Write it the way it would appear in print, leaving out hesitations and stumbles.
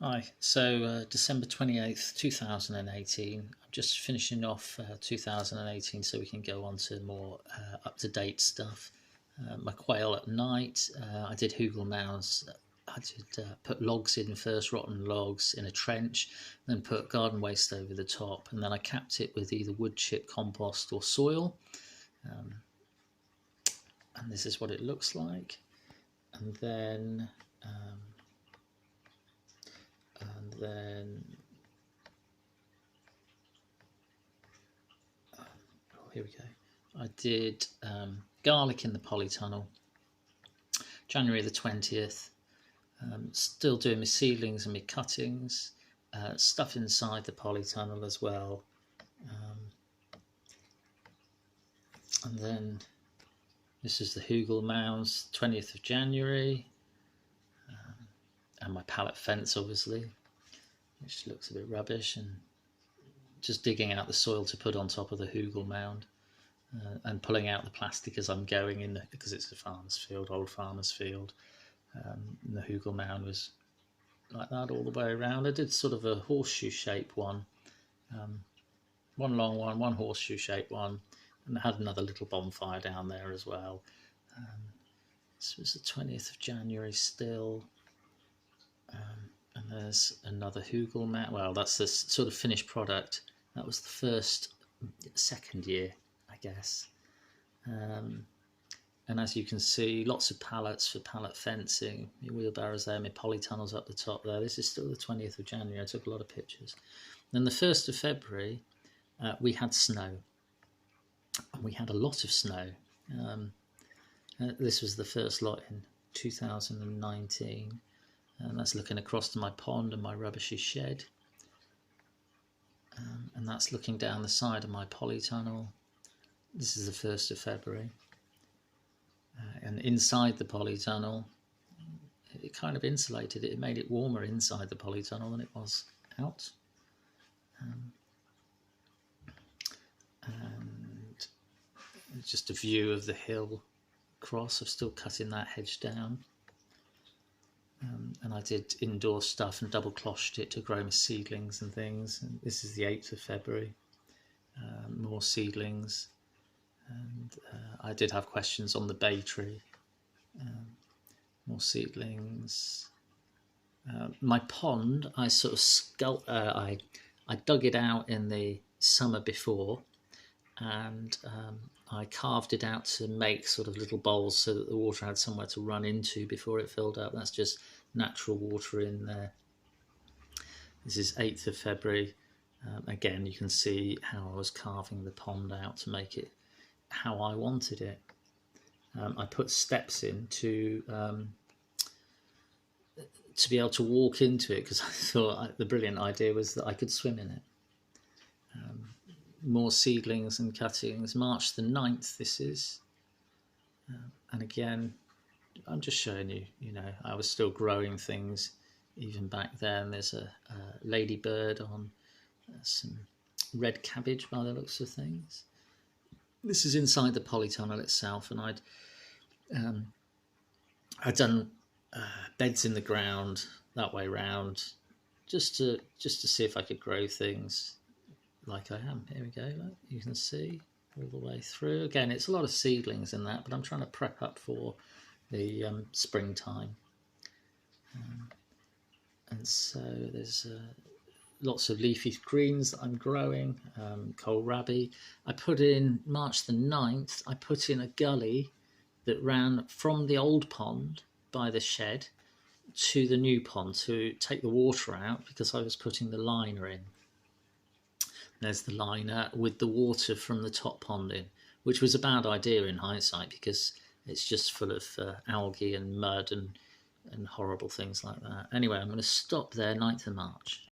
Hi, so December 28th, 2018. I'm just finishing off 2018 so we can go on to more up-to-date stuff. My quail at night, I did Hugle mounds. I did put logs in first, rotten logs in a trench, then put garden waste over the top, and then I capped it with either wood chip, compost or soil. And this is what it looks like. And then here we go. I did garlic in the polytunnel, January the 20th. Still doing my seedlings and my cuttings, stuff inside the polytunnel as well. And then this is the Hugle mounds, 20th of January. And my pallet fence, obviously, which looks a bit rubbish, and just digging out the soil to put on top of the Hugle mound, and pulling out the plastic as I'm going in, because it's a farmer's field, old farmer's field. And the Hugle mound was like that all the way around. I did sort of a horseshoe shape one, one long one, one horseshoe shape one, and I had another little bonfire down there as well. This was the 20th of January still. And there's another Hugle mound. Well, that's the sort of finished product. That was the second year, I guess. And as you can see, lots of pallets for pallet fencing, my wheelbarrows there, my polytunnels up the top there. This is still the 20th of January. I took a lot of pictures. Then the 1st of February, we had snow. And we had a lot of snow. This was the first lot in 2019. And that's looking across to my pond and my rubbishy shed. And that's looking down the side of my polytunnel. This is the 1st of February. And inside the polytunnel, it kind of insulated it. It made it warmer inside the polytunnel than it was out. And just a view of the hill across. I'm still cutting that hedge down. And I did indoor stuff and double closhed it to grow my seedlings and things. And this is the 8th of February. More seedlings. And I did have questions on the bay tree. More seedlings. My pond, I sort of I dug it out in the summer before, and I carved it out to make sort of little bowls so that the water had somewhere to run into before it filled up. That's just natural water in there. This is 8th of February. Again, you can see how I was carving the pond out to make it how I wanted it. I put steps in to be able to walk into it, because I thought the brilliant idea was that I could swim in it. More seedlings and cuttings. March the 9th this is. And again, I'm just showing you, I was still growing things even back then. There's a ladybird on some red cabbage by the looks of things. This is inside the polytunnel itself, and I'd done beds in the ground that way round, just to see if I could grow things like I am. Here we go, look, you can see all the way through. Again, it's a lot of seedlings in that, but I'm trying to prep up for the springtime. And so there's lots of leafy greens that I'm growing. Kohlrabi. I put in March the 9th, I put in a gully that ran from the old pond by the shed to the new pond to take the water out, because I was putting the liner in. There's the liner with the water from the top pond in, which was a bad idea in hindsight, because it's just full of algae and mud and horrible things like that. Anyway, I'm going to stop there, 9th of March.